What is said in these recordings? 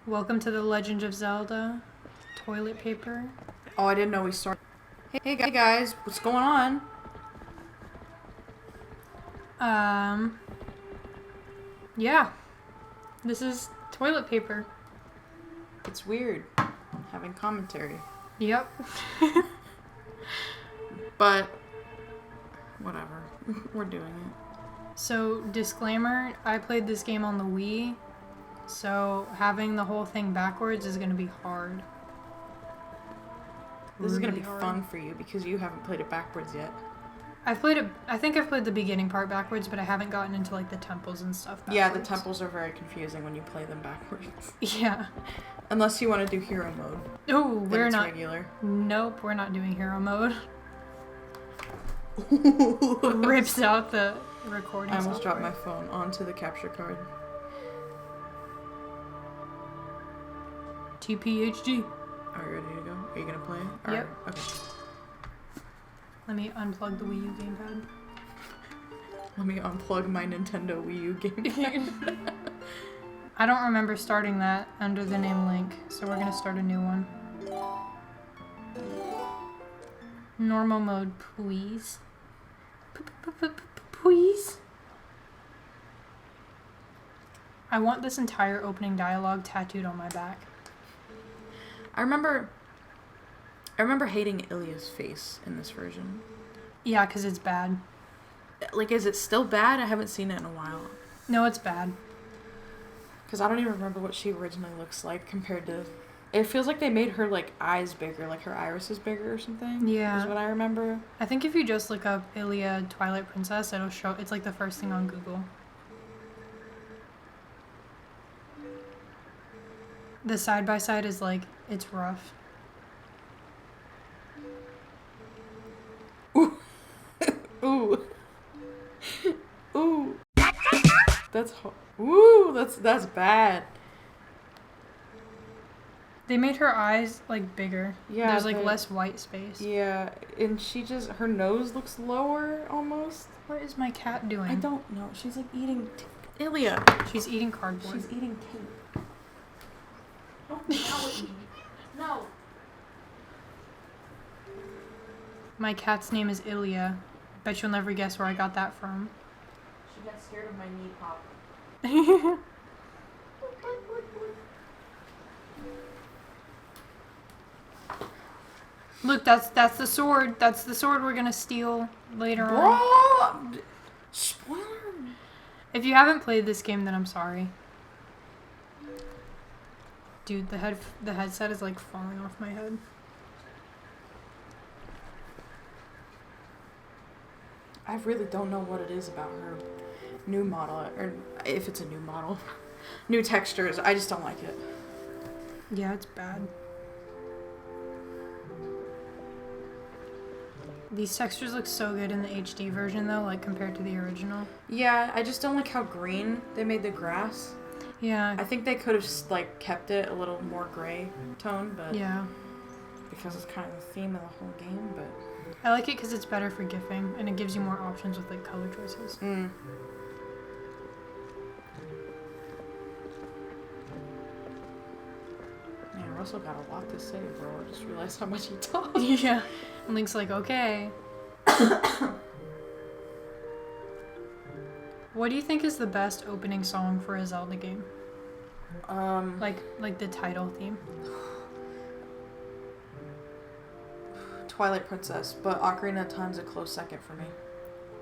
Welcome to the Legend of Zelda toilet paper. Oh, I didn't know we started. Hey guys, what's going on? Yeah. This is toilet paper. It's weird having commentary. Yep. But, whatever. We're doing it. So, disclaimer, I played this game on the Wii, so having the whole thing backwards is going to be hard. This is going to be fun for you because you haven't played it backwards yet. I think I've played the beginning part backwards, but I haven't gotten into like the temples and stuff backwards. Yeah, the temples are very confusing when you play them backwards. Yeah. Unless you want to do hero mode. Oh, we're not. Regular. Nope, we're not doing hero mode. Rips out the recording. I almost dropped my phone onto the capture card. TPHG. Are you ready to go? Are you gonna play? Yep. Right. Okay. Let me unplug the Wii U gamepad. Let me unplug my Nintendo Wii U gamepad. I don't remember starting that under the name Link, so we're gonna start a new one. Normal mode, please. Please. I want this entire opening dialogue tattooed on my back. I remember hating Ilia's face in this version. Yeah, because it's bad. Like, is it still bad? I haven't seen it in a while. No, it's bad. Because I don't even remember what she originally looks like compared to... It feels like they made her, like, eyes bigger. Like, her iris is bigger or something. Yeah. Is what I remember. I think if you just look up Ilia Twilight Princess, it'll show... It's like the first thing on Google. The side-by-side is, like, it's rough. Ooh. Ooh. Ooh. That's bad. They made her eyes, like, bigger. Yeah. There's, like, less white space. Yeah, and her nose looks lower, almost. What is my cat doing? I don't know. She's, like, eating... Ilia. She's eating cardboard. She's eating tape. Don't yell at me. No. My cat's name is Ilia. Bet you'll never guess where I got that from. She got scared of my knee pop. Look, that's the sword. That's the sword we're gonna steal later on. Spoiler. If you haven't played this game, then I'm sorry. Dude, the headset is like falling off my head. I really don't know what it is about her new model, or if it's a new model. New textures. I just don't like it. Yeah, it's bad. These textures look so good in the HD version, though, like, compared to the original. Yeah, I just don't like how green they made the grass. Yeah. I think they could have, like, kept it a little more gray tone, but... Yeah. Because it's kind of the theme of the whole game, but... I like it because it's better for gifting, and it gives you more options with, like, color choices. Mm. Man, Russell got a lot to say, bro. I just realized how much he talked. Yeah. And Link's like, okay. What do you think is the best opening song for a Zelda game? Like the title theme. Twilight Princess, but Ocarina of Time's a close second for me.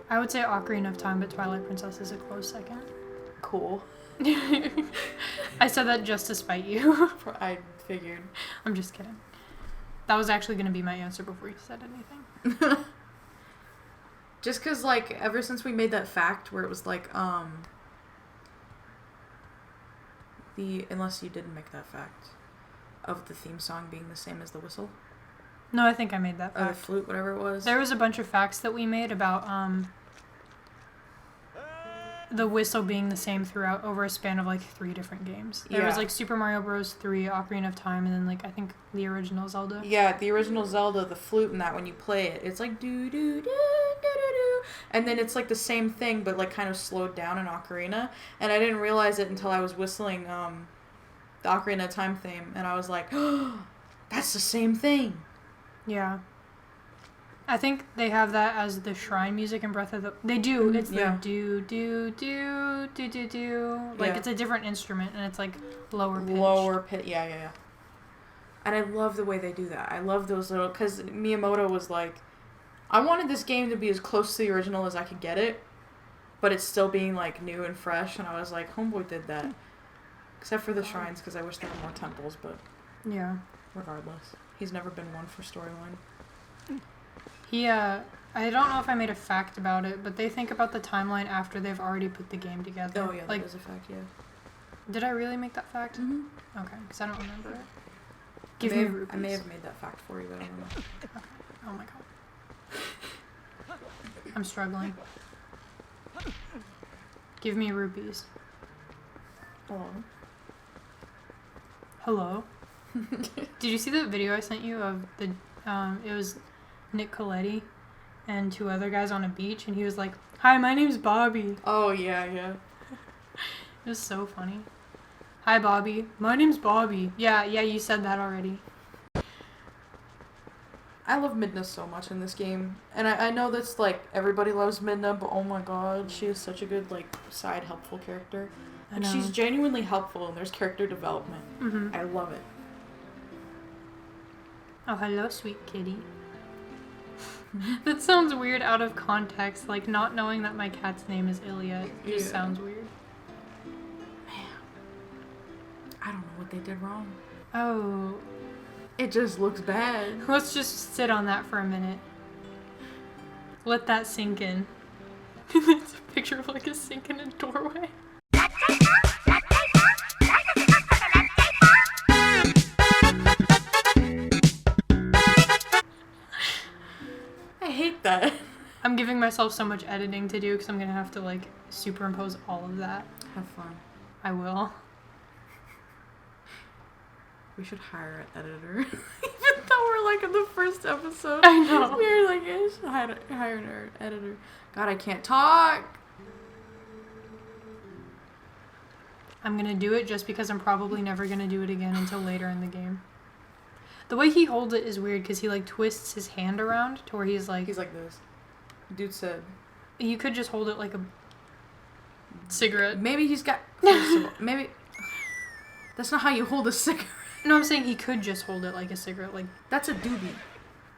I would say Ocarina of Time, but Twilight Princess is a close second. Cool. I said that just to spite you. I figured. I'm just kidding. That was actually going to be my answer before you said anything. Just because, like, ever since we made that fact where it was like, unless you didn't make that fact of the theme song being the same as the whistle. No, I think I made that Or the fact. flute, whatever it was. There was a bunch of facts that we made about, the whistle being the same throughout over a span of like 3 different games. There was like Super Mario Bros. 3, Ocarina of Time, and then like I think the original Zelda. Yeah, the original Zelda, the flute in that, when you play it, it's like do do do do do do, and then it's like the same thing but like kind of slowed down in Ocarina, and I didn't realize it until I was whistling the Ocarina of Time theme, and I was like, oh, that's the same thing. Yeah. I think they have that as the shrine music in Breath of the... They do. It's the do, do, do, do, do, do. Like, it's a different instrument, and it's, like, lower pitch. Lower pitch, yeah. And I love the way they do that. I love those little... Because Miyamoto was like, I wanted this game to be as close to the original as I could get it, but it's still being, like, new and fresh, and I was like, Homeboy did that. Except for the shrines, because I wish there were more temples, but... Yeah. Regardless. He's never been one for storyline. I don't know if I made a fact about it, but they think about the timeline after they've already put the game together. Oh, yeah, that is a fact, yeah. Did I really make that fact? Mm-hmm. Okay, because I don't remember it. Give me rupees. I may have made that fact for you, but I don't know. Okay. Oh my god. I'm struggling. Give me rupees. Hello? Hello? Did you see that video I sent you of the, it was Nick Coletti and 2 other guys on a beach, and he was like, "Hi, my name's Bobby." Oh, yeah. It was so funny. "Hi, Bobby. My name's Bobby." Yeah, you said that already. I love Midna so much in this game. And I know that's, like, everybody loves Midna, but oh my god, she is such a good, like, side helpful character. And she's genuinely helpful, and there's character development. Mm-hmm. I love it. Oh, hello, sweet kitty. That sounds weird out of context, like not knowing that my cat's name is Ilia. It just sounds weird. Man. I don't know what they did wrong. Oh. It just looks bad. Let's just sit on that for a minute. Let that sink in. It's a picture of like a sink in a doorway. I hate that. I'm giving myself so much editing to do because I'm gonna have to like superimpose all of that. Have fun. I will. We should hire an editor. Even though we're like in the first episode. I know. We're like, yeah, we should hire an editor. God, I can't talk. I'm gonna do it just because I'm probably never gonna do it again until later in the game. The way he holds it is weird because he like twists his hand around to where he's like this. Dude said. You could just hold it like a cigarette. Maybe he's got. Maybe. That's not how you hold a cigarette. No, I'm saying he could just hold it like a cigarette. Like that's a doobie.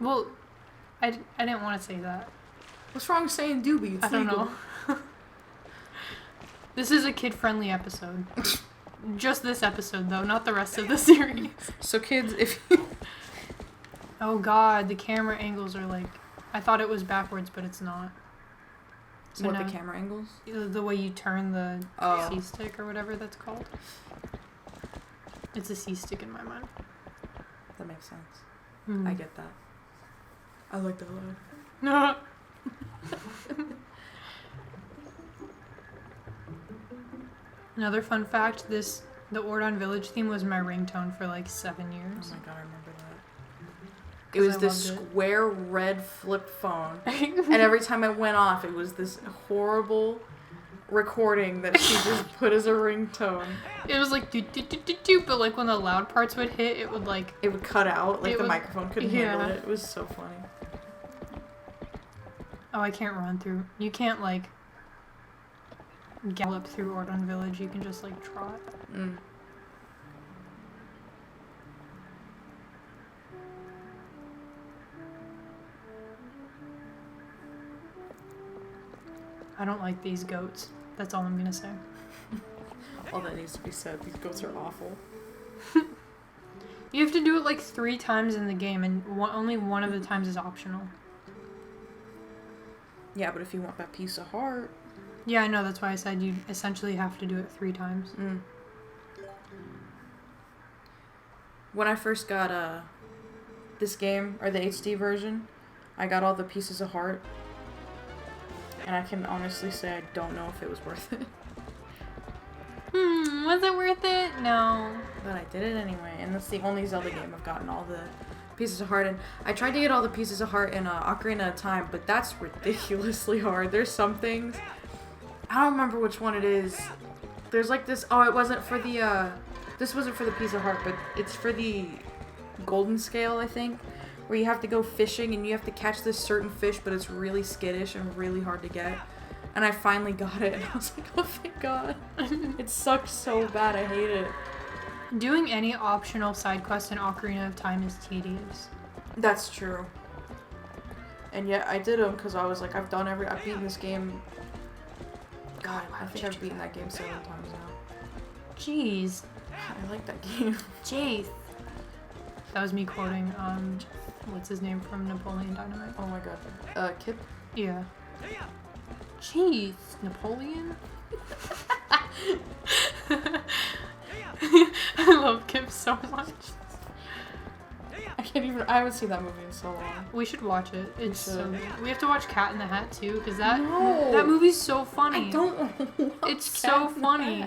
Well, I didn't want to say that. What's wrong with saying doobie? It's I don't legal. know. This is a kid-friendly episode. Just this episode, though, not the rest of the series. So, kids, if Oh, God, the camera angles are like... I thought it was backwards, but it's not. So what, the camera angles? The way you turn the C-stick or whatever that's called. It's a C-stick in my mind. That makes sense. Mm. I get that. I like that a lot. No. Another fun fact, the Ordon Village theme was my ringtone for like 7 years. Oh my god, I remember that. It was this square red flip phone. And every time it went off, it was this horrible recording that she just put as a ringtone. It was like do do do do do, but like when the loud parts would hit, it would like... It would cut out, like the microphone couldn't handle it. It was so funny. Oh, I can't run through... You can't like... gallop through Ordon Village, you can just like trot. Mm. I don't like these goats. That's all I'm gonna say. All that needs to be said. These goats are awful. You have to do it like 3 times in the game, and only one of the times is optional. Yeah, but if you want that piece of heart... Yeah, I know. That's why I said you essentially have to do it 3 times. Mm. When I first got this game, or the HD version, I got all the pieces of heart. And I can honestly say I don't know if it was worth it. Was it worth it? No. But I did it anyway, and that's the only Zelda game I've gotten all the pieces of heart in. I tried to get all the pieces of heart in Ocarina of Time, but that's ridiculously hard. There's some things... I don't remember which one it is. There's like this... Oh, it wasn't for the This wasn't for the piece of heart, but it's for the golden scale, I think, where you have to go fishing and you have to catch this certain fish, but it's really skittish and really hard to get. And I finally got it, and I was like, oh thank God. It sucked so bad, I hate it. Doing any optional side quest in Ocarina of Time is tedious. That's true. And yet I did them because I was like, I've beaten this game. God, I think I've beaten that game several times now. Jeez. I like that game. Jeez. That was me quoting, what's his name from Napoleon Dynamite? Oh my God. Kip? Yeah. Jeez, Napoleon? I love Kip so much. I haven't seen that movie in so long. We should watch it. It's so good. We have to watch Cat in the Hat too, because that movie's so funny. I don't It's so funny.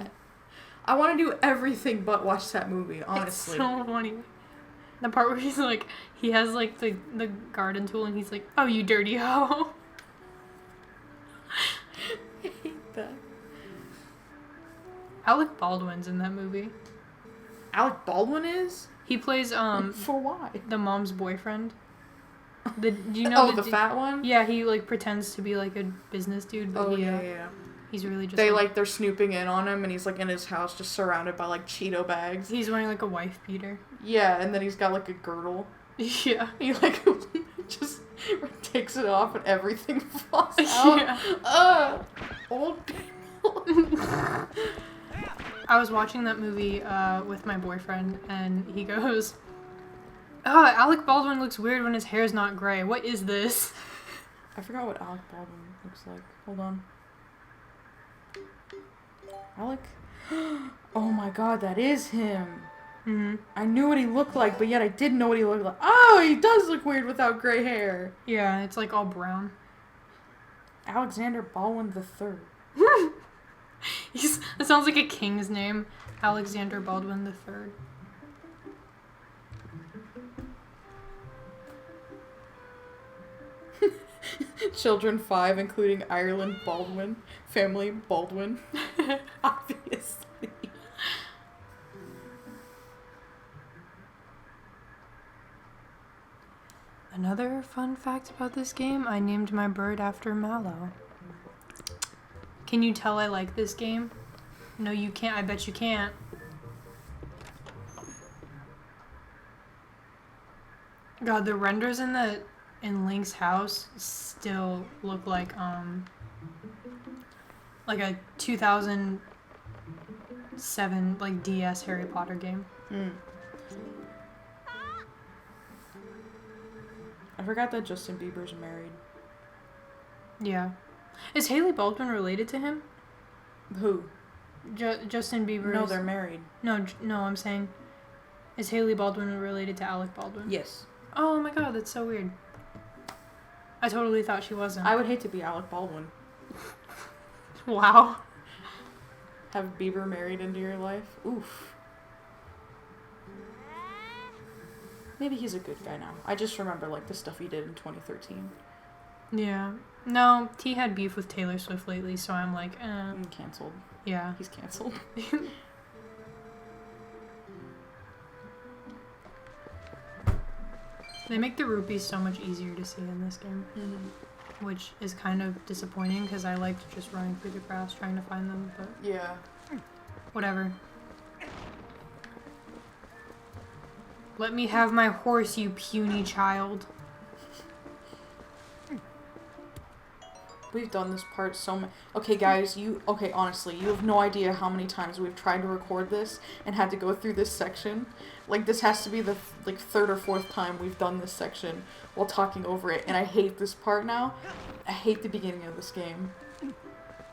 I want to do everything but watch that movie, honestly. It's so funny. The part where he's like, he has like the garden tool and he's like, oh, you dirty hoe. I hate that. Alec Baldwin's in that movie. Alec Baldwin is? He plays, For why? the mom's boyfriend. Do you know the fat one? Yeah, he like pretends to be like a business dude, but yeah. He's really just they're snooping in on him and he's like in his house just surrounded by like Cheeto bags. He's wearing like a wife beater. Yeah, and then he's got like a girdle. Yeah. He like just takes it off and everything falls out. Yeah. Old people. I was watching that movie with my boyfriend and he goes, oh, Alec Baldwin looks weird when his hair's not gray. What is this? I forgot what Alec Baldwin looks like. Hold on. Alec? Oh my God, that is him. Mm-hmm. I knew what he looked like, but yet I didn't know what he looked like. Oh, he does look weird without gray hair. Yeah, it's like all brown. Alexander Baldwin III. It sounds like a king's name. Alexander Baldwin III. Children 5, including Ireland Baldwin. Family Baldwin. Obviously. Another fun fact about this game, I named my bird after Mallow. Can you tell I like this game? No, you can't. I bet you can't. God, the renders in Link's house still look like a 2007 like DS Harry Potter game. I forgot that Justin Bieber's married. Yeah. Is Hailey Baldwin related to him? Who? Justin Bieber. No, they're married. No, I'm saying, is Hailey Baldwin related to Alec Baldwin? Yes. Oh my God, that's so weird. I totally thought she wasn't. I would hate to be Alec Baldwin. Wow. Have Bieber married into your life? Oof. Maybe he's a good guy now. I just remember like the stuff he did in 2013. Yeah. No, T had beef with Taylor Swift lately, so I'm like, Cancelled. Yeah. He's cancelled. They make the rupees so much easier to see in this game, which is kind of disappointing because I liked just running through the grass trying to find them, but Yeah. whatever. Let me have my horse, you puny child. We've done this part so much. Okay, guys, honestly, you have no idea how many times we've tried to record this and had to go through this section. Like, this has to be the, third or fourth time we've done this section while talking over it, and I hate this part now. I hate the beginning of this game.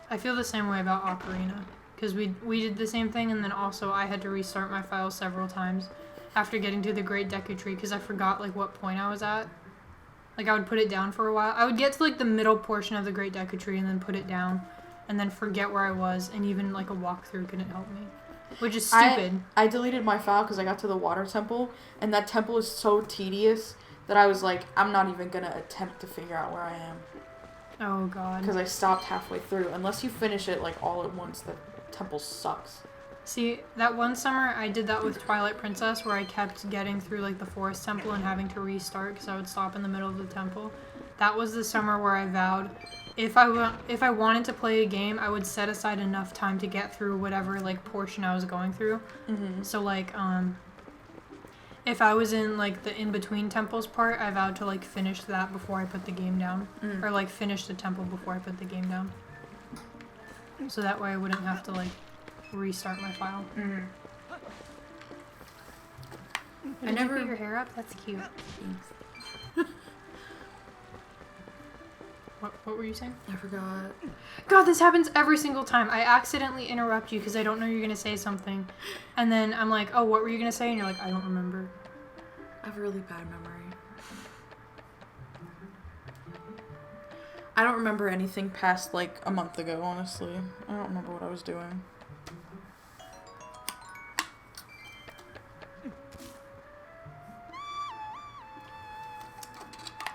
I feel the same way about Ocarina, because we did the same thing, and then also I had to restart my file several times after getting to the Great Deku Tree, because I forgot, what point I was at. Like, I would put it down for a while. I would get to, the middle portion of the Great Deku Tree and then put it down. And then forget where I was. And even, a walkthrough couldn't help me. Which is stupid. I deleted my file because I got to the water temple. And that temple is so tedious that I was like, I'm not even going to attempt to figure out where I am. Oh, God. Because I stopped halfway through. Unless you finish it, all at once, the temple sucks. See, that one summer I did that with Twilight Princess where I kept getting through like the forest temple and having to restart because I would stop in the middle of the temple. That was the summer where I vowed if I wanted to play a game, I would set aside enough time to get through whatever like portion I was going through. Mm-hmm. So like if I was in like the in-between temples part, I vowed to like finish that before I put the game down. Or like finish the temple before I put the game down. So that way I wouldn't have to like restart my file. Mm-hmm. I never put your hair up? That's cute. Thanks. What were you saying? I forgot. God, this happens every single time. I accidentally interrupt you because I don't know you're gonna say something, and then I'm like, "Oh, what were you gonna say?" And you're like, "I don't remember." I have a really bad memory. I don't remember anything past like a month ago, honestly. I don't remember what I was doing.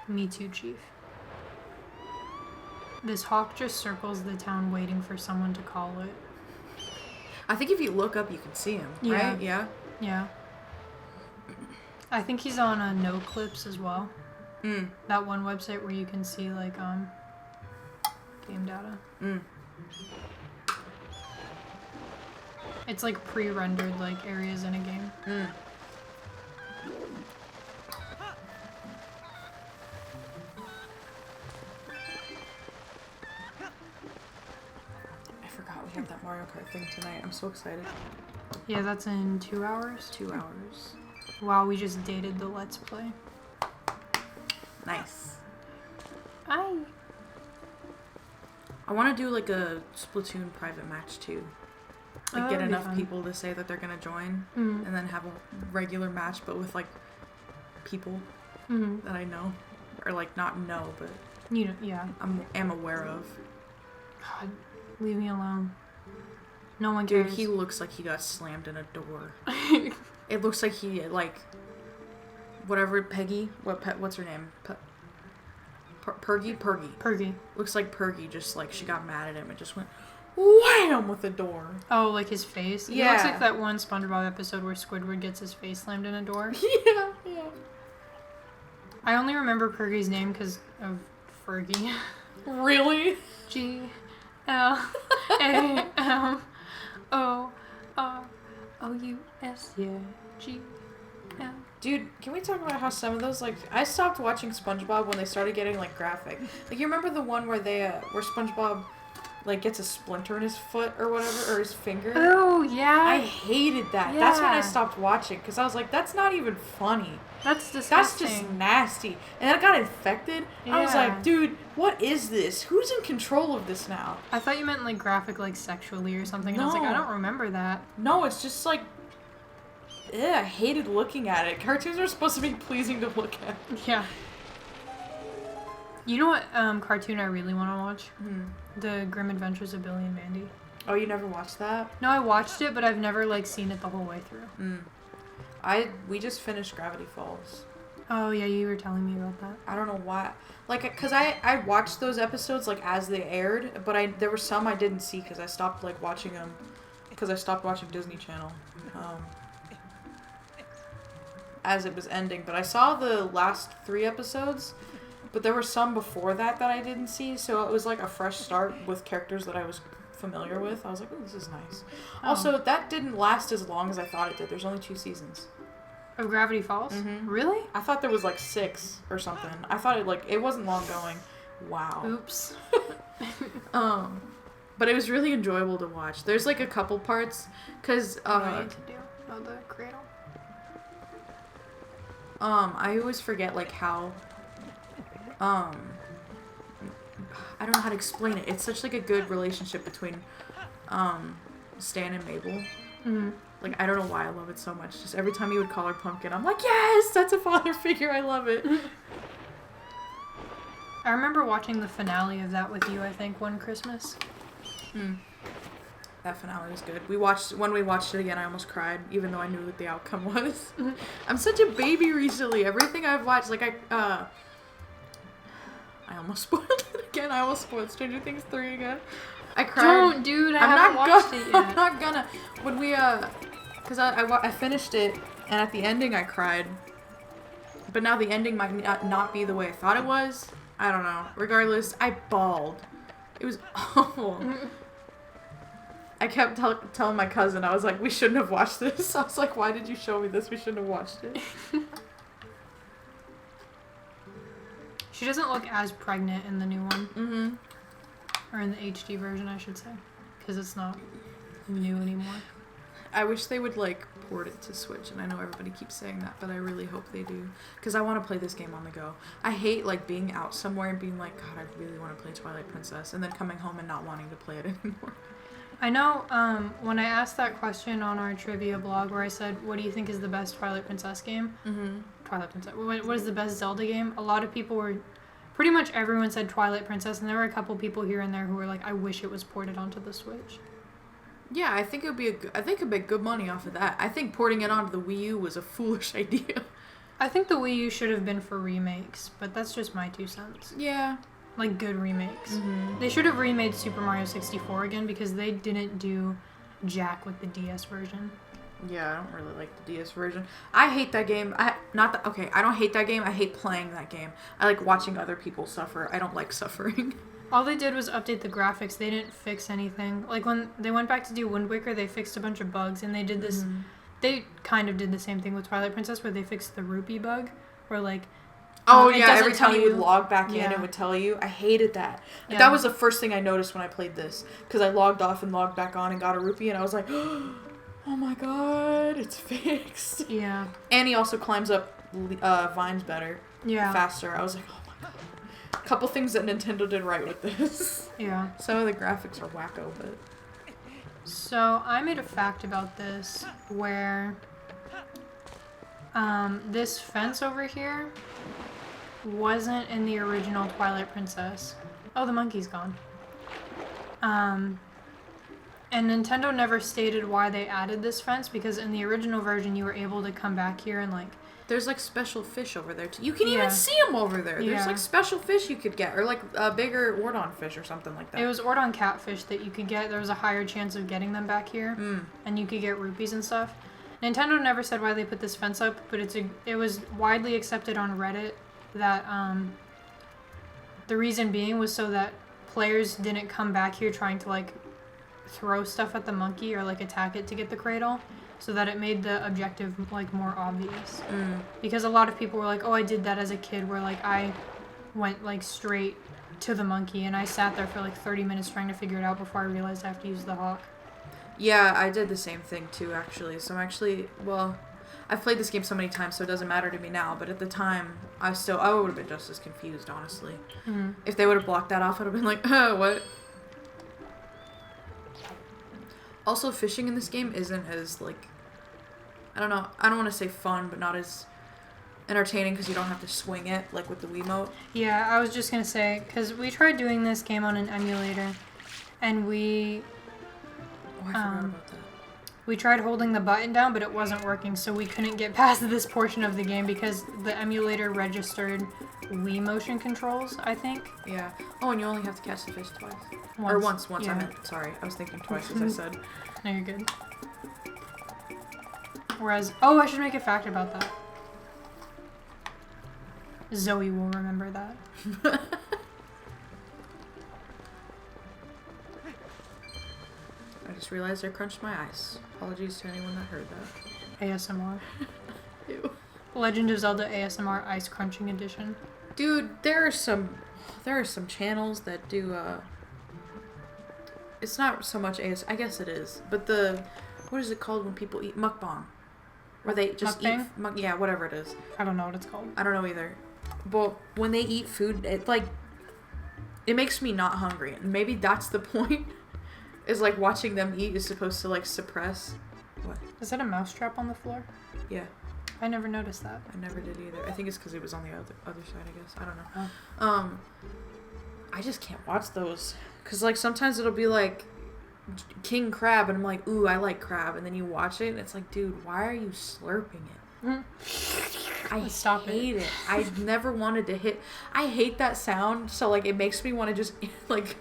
Me too, Chief. This hawk just circles the town waiting for someone to call it. I think if you look up, you can see him, Yeah. right? Yeah? Yeah. I think he's on a No Clips as well. That one website where you can see, like, game data. It's, like, pre-rendered, like, areas in a game. We have that Mario Kart thing tonight. I'm so excited. Yeah, that's in 2 hours. 2 hours. Wow, we just dated the Let's Play. Nice. I want to do like a Splatoon private match too. Like get enough people to say that they're gonna join, and then have a regular match, but with like people that I know, or like not know, but you know, yeah, am aware of. God, leave me alone. No one cares. Dude, he looks like he got slammed in a door. It looks like he like whatever Peggy. What's her name? Pergy. Looks like Pergy just like she got mad at him and just went wham with the door. Oh, like his face? Yeah. It looks like that one SpongeBob episode where Squidward gets his face slammed in a door. Yeah. I only remember Pergy's name because of Fergie. Really? G-L-A-M-O-O-U-S, yeah, G-L. Dude, can we talk about how some of those, like, I stopped watching SpongeBob when they started getting, like, graphic. Like, you remember the one where they, where SpongeBob, like, gets a splinter in his foot or whatever, or his finger? Oh, yeah. I hated that. Yeah. That's when I stopped watching, because I was like, that's not even funny. That's disgusting. That's just nasty. And then it got infected. Yeah. I was like, dude, what is this? Who's in control of this now? I thought you meant, like, graphic, like, sexually or something, and I was like, I don't remember that. No, it's just, like, I hated looking at it. Cartoons are supposed to be pleasing to look at. Yeah. You know what cartoon I really want to watch? The Grim Adventures of Billy and Mandy. Oh, you never watched that? No, I watched it, but I've never, like, seen it the whole way through. We just finished Gravity Falls. Oh, yeah, you were telling me about that. I don't know why. Like, because I watched those episodes, like, as they aired, but there were some I didn't see because I stopped, like, watching them because I stopped watching Disney Channel. As it was ending, but I saw the last 3 episodes, but there were some before that I didn't see, so it was like a fresh start with characters that I was familiar with. I was like, oh, this is nice. Oh. Also, that didn't last as long as I thought it did. There's only 2 seasons. Of Gravity Falls? Really? I thought there was like 6 or something. I thought it wasn't long going. Wow. Oops. But it was really enjoyable to watch. There's like a couple parts, because what do I need to do? Oh, the cradle? I always forget, like, how, I don't know how to explain it. It's such, like, a good relationship between, Stan and Mabel. Like, I don't know why I love it so much. Just every time he would call her Pumpkin, I'm like, yes, that's a father figure. I love it. I remember watching the finale of that with you, I think, one Christmas. That finale was good. When we watched it again, I almost cried, even though I knew what the outcome was. I'm such a baby recently. Everything I've watched, like, I almost spoiled it again. I almost spoiled Stranger Things 3 again. I cried. Don't, dude. I'm not watched it yet. I'm not gonna. When we because I finished it, and at the ending I cried. But now the ending might not be the way I thought it was. I don't know. Regardless, I bawled. It was awful. I kept telling my cousin, I was like, we shouldn't have watched this. I was like, why did you show me this? We shouldn't have watched it. She doesn't look as pregnant in the new one. Mm-hmm. Or in the HD version, I should say. Because it's not new anymore. I wish they would, like, port it to Switch, and I know everybody keeps saying that, but I really hope they do. Because I want to play this game on the go. I hate, like, being out somewhere and being like, God, I really want to play Twilight Princess, and then coming home and not wanting to play it anymore. I know, when I asked that question on our trivia blog where I said, what do you think is the best Twilight Princess game? Mm-hmm. Twilight Princess. What is the best Zelda game? A lot of people were... Pretty much everyone said Twilight Princess, and there were a couple people here and there who were like, I wish it was ported onto the Switch. Yeah, I think it'd make good money off of that. I think porting it onto the Wii U was a foolish idea. I think the Wii U should have been for remakes, but that's just my 2 cents. Yeah. Like, good remakes. Mm-hmm. They should have remade Super Mario 64 again because they didn't do jack with the DS version. Yeah, I don't really like the DS version. I hate that game. I don't hate that game. I hate playing that game. I like watching other people suffer. I don't like suffering. All they did was update the graphics. They didn't fix anything. Like, when they went back to do Wind Waker, they fixed a bunch of bugs, and they did this... Mm-hmm. They kind of did the same thing with Twilight Princess, where they fixed the rupee bug, where, like... Oh, yeah, every time you would log back in, it would tell you. I hated that. Yeah. That was the first thing I noticed when I played this, because I logged off and logged back on and got a rupee, and I was like, oh my god, it's fixed. Yeah. And he also climbs up vines better. Yeah. Faster. I was like, oh my god. A couple things that Nintendo did right with this. Yeah. Some of the graphics are wacko, but... So, I made a fact about this where this fence over here wasn't in the original Twilight Princess. Oh, the monkey's gone. And Nintendo never stated why they added this fence, because in the original version you were able to come back here and, like... There's, like, special fish over there, too. You can even see them over there. There's, like, special fish you could get. Or, like, a bigger Ordon fish or something like that. It was Ordon catfish that you could get. There was a higher chance of getting them back here. And you could get rupees and stuff. Nintendo never said why they put this fence up, but it was widely accepted on Reddit that the reason being was so that players didn't come back here trying to, like, throw stuff at the monkey or, like, attack it to get the cradle. So that it made the objective, like, more obvious. Because a lot of people were like, oh, I did that as a kid, where, like, I went, like, straight to the monkey, and I sat there for, like, 30 minutes trying to figure it out before I realized I have to use the hawk. Yeah, I did the same thing, too, actually. So I'm actually, well, I've played this game so many times, so it doesn't matter to me now, but at the time, I would have been just as confused, honestly. If they would have blocked that off, I would have been like, oh, what? Also, fishing in this game isn't as, like, I don't know, I don't want to say fun, but not as entertaining because you don't have to swing it, like with the Wiimote. Yeah, I was just going to say, because we tried doing this game on an emulator, and we... Oh, I forgot about that. We tried holding the button down, but it wasn't working, so we couldn't get past this portion of the game because the emulator registered Wii motion controls, I think. Yeah. Oh, and you only have to catch the fish twice. Once. Or once, Yeah. I meant. Sorry, I was thinking twice as I said. No, you're good. Whereas, oh, I should make a fact about that. Zoe will remember that. I just realized I crunched my ice. Apologies to anyone that heard that. ASMR. Ew. Legend of Zelda ASMR Ice Crunching Edition. Dude, there are some channels that do, it's not so much I guess it is, but what is it called when people eat mukbang? Where they just Mukbang? eat, yeah, whatever it is. I don't know what it's called. I don't know either. But when they eat food, it makes me not hungry. And maybe that's the point, is like watching them eat is supposed to like suppress. What? Is that a mousetrap on the floor? Yeah. I never noticed that. I never did either. I think it's because it was on the other side, I guess. I don't know. Oh. I just can't watch those. Because, like, sometimes it'll be, like, King Crab, and I'm like, ooh, I like crab. And then you watch it, and it's like, dude, why are you slurping it? I hate it. I never wanted to hit... I hate that sound, so, like, it makes me want to just, like...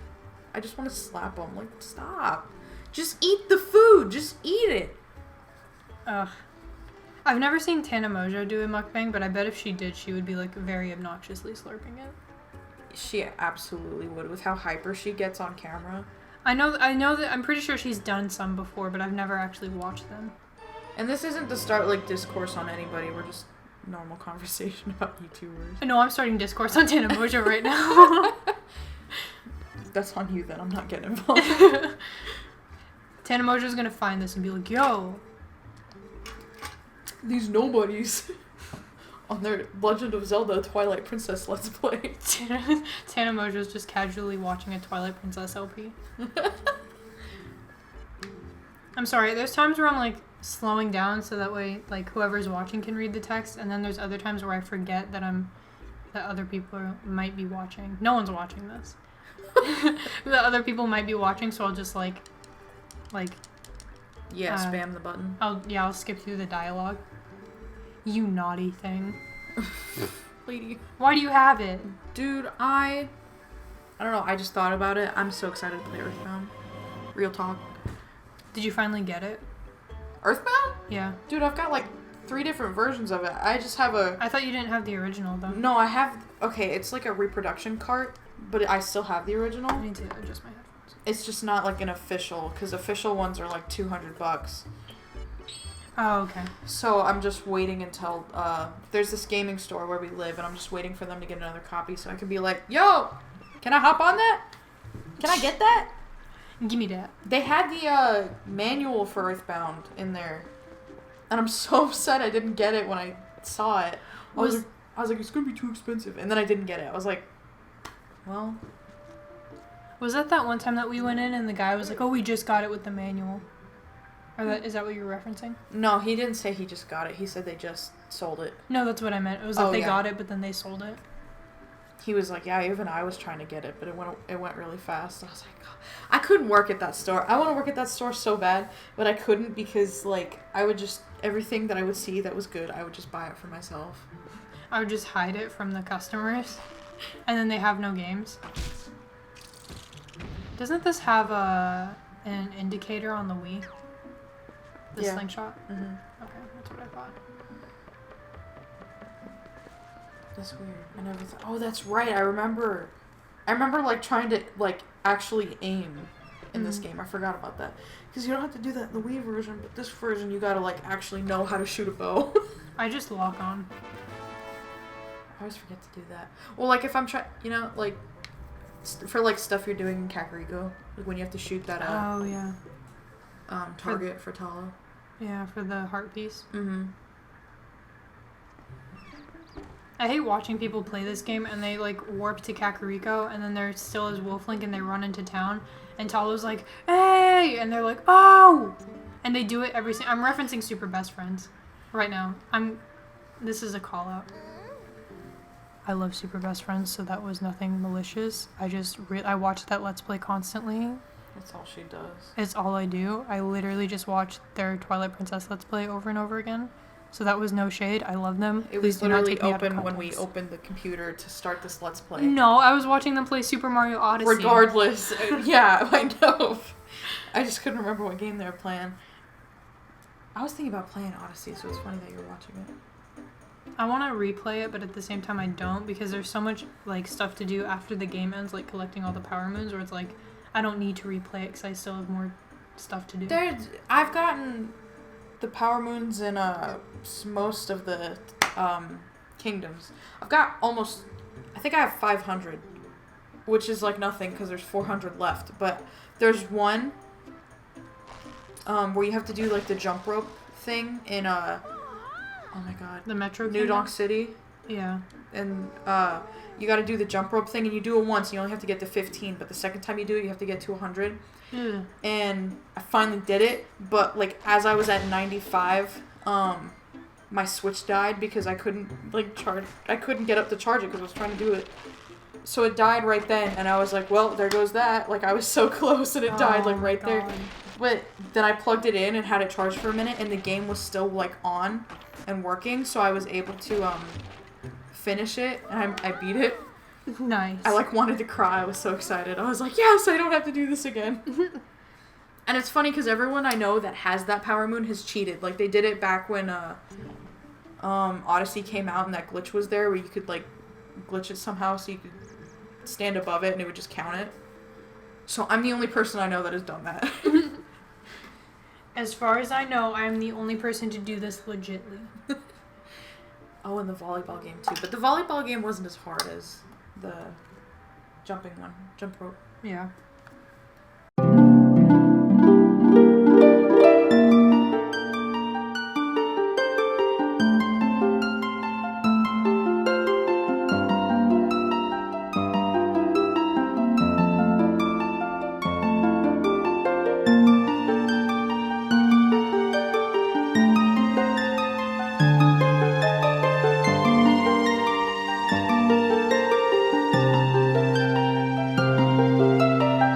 I just want to slap them. Like, stop. Just eat the food. Just eat it. Ugh. I've never seen Tana Mojo do a mukbang, but I bet if she did, she would be like very obnoxiously slurping it. She absolutely would, with how hyper she gets on camera. I know that I'm pretty sure she's done some before, but I've never actually watched them. And this isn't to start like discourse on anybody. We're just normal conversation about YouTubers. No, I'm starting discourse on Tana Mojo right now. That's on you then. I'm not getting involved. Tana Mojo's gonna find this and be like, yo. These nobodies on their Legend of Zelda Twilight Princess Let's Play. Tana Mojo's just casually watching a Twilight Princess LP. I'm sorry, there's times where I'm like slowing down so that way like whoever's watching can read the text, and then there's other times where I forget that other people might be watching. No one's watching this. That other people might be watching, so I'll just like spam the button. I'll skip through the dialogue. You naughty thing. Lady. Why do you have it? Dude, I don't know, I just thought about it. I'm so excited to play Earthbound. Real talk. Did you finally get it? Earthbound? Yeah. Dude, I've got like 3 different versions of it. I just have I thought you didn't have the original though. No, I have... Okay, it's like a reproduction cart, but I still have the original. I need to adjust my headphones. It's just not like an official, because official ones are like $200. Oh, okay. So I'm just waiting until there's this gaming store where we live, and I'm just waiting for them to get another copy so I can be like, yo, can I hop on that? Can I get that? Give me that. They had the manual for Earthbound in there, and I'm so upset I didn't get it when I saw it. I was like, it's gonna be too expensive, and then I didn't get it. I was like, well. Was that one time that we went in and the guy was like, oh, we just got it with the manual? Is that what you were referencing? No, he didn't say he just got it. He said they just sold it. No, that's what I meant. It was like they got it, but then they sold it. He was like, yeah, even I was trying to get it, but it went really fast. I was like, oh. I couldn't work at that store. I want to work at that store so bad, but I couldn't because, like, I would just, everything that I would see that was good, I would just buy it for myself. I would just hide it from the customers, and then they have no games. Doesn't this have an indicator on the Wii? The slingshot? Mm-hmm. Okay, that's what I thought. That's weird. I never thought. Oh, that's right. I remember, like, trying to, like, actually aim in this game. I forgot about that. Because you don't have to do that in the Wii version, but this version, you gotta, like, actually know how to shoot a bow. I just lock on. I always forget to do that. Well, like, if I'm trying, you know, like, for, like, stuff you're doing in Kakariko, like, when you have to shoot that, oh, yeah. Target for Talo. Yeah, for the heart piece. Mm-hmm. I hate watching people play this game and they like warp to Kakariko and then they're still as Wolflink and they run into town and Talo's like, hey! And they're like, oh! And they do it every single... I'm referencing Super Best Friends right now. This is a call out. I love Super Best Friends, so that was nothing malicious. I watch that Let's Play constantly. That's all she does. It's all I do. I literally just watch their Twilight Princess Let's Play over and over again. So that was no shade. I love them. It was literally open when we opened the computer to start this Let's Play. No, I was watching them play Super Mario Odyssey. Regardless. Yeah, I know. I just couldn't remember what game they were playing. I was thinking about playing Odyssey, so it's funny that you're watching it. I want to replay it, but at the same time I don't because there's so much like stuff to do after the game ends, like collecting all the power moons, where it's like I don't need to replay it because I still have more stuff to do. I've gotten the power moons in most of the kingdoms. I've got almost, I think I have 500, which is like nothing because there's 400 left. But there's one where you have to do like the jump rope thing in oh my god, the Metro New Donk City. Yeah. And you got to do the jump rope thing, and you do it once, and you only have to get to 15. But the second time you do it, you have to get to 100. Yeah. And I finally did it, but like as I was at 95, my Switch died because I couldn't like charge. I couldn't get up to charge it because I was trying to do it. So it died right then, and I was like, well, there goes that. Like I was so close, and it died like right there. But then I plugged it in and had it charged for a minute, and the game was still like on and working, so I was able to finish it, and I beat it. Nice. I like wanted to cry. I was so excited. I was like, yes, I don't have to do this again. And it's funny because everyone I know that has that power moon has cheated. Like, they did it back when Odyssey came out and that glitch was there where you could, like, glitch it somehow so you could stand above it and it would just count it. So I'm the only person I know that has done that. As far as I know, I'm the only person to do this legitly. Oh, and the volleyball game too. But the volleyball game wasn't as hard as the jumping one. Jump rope. Yeah.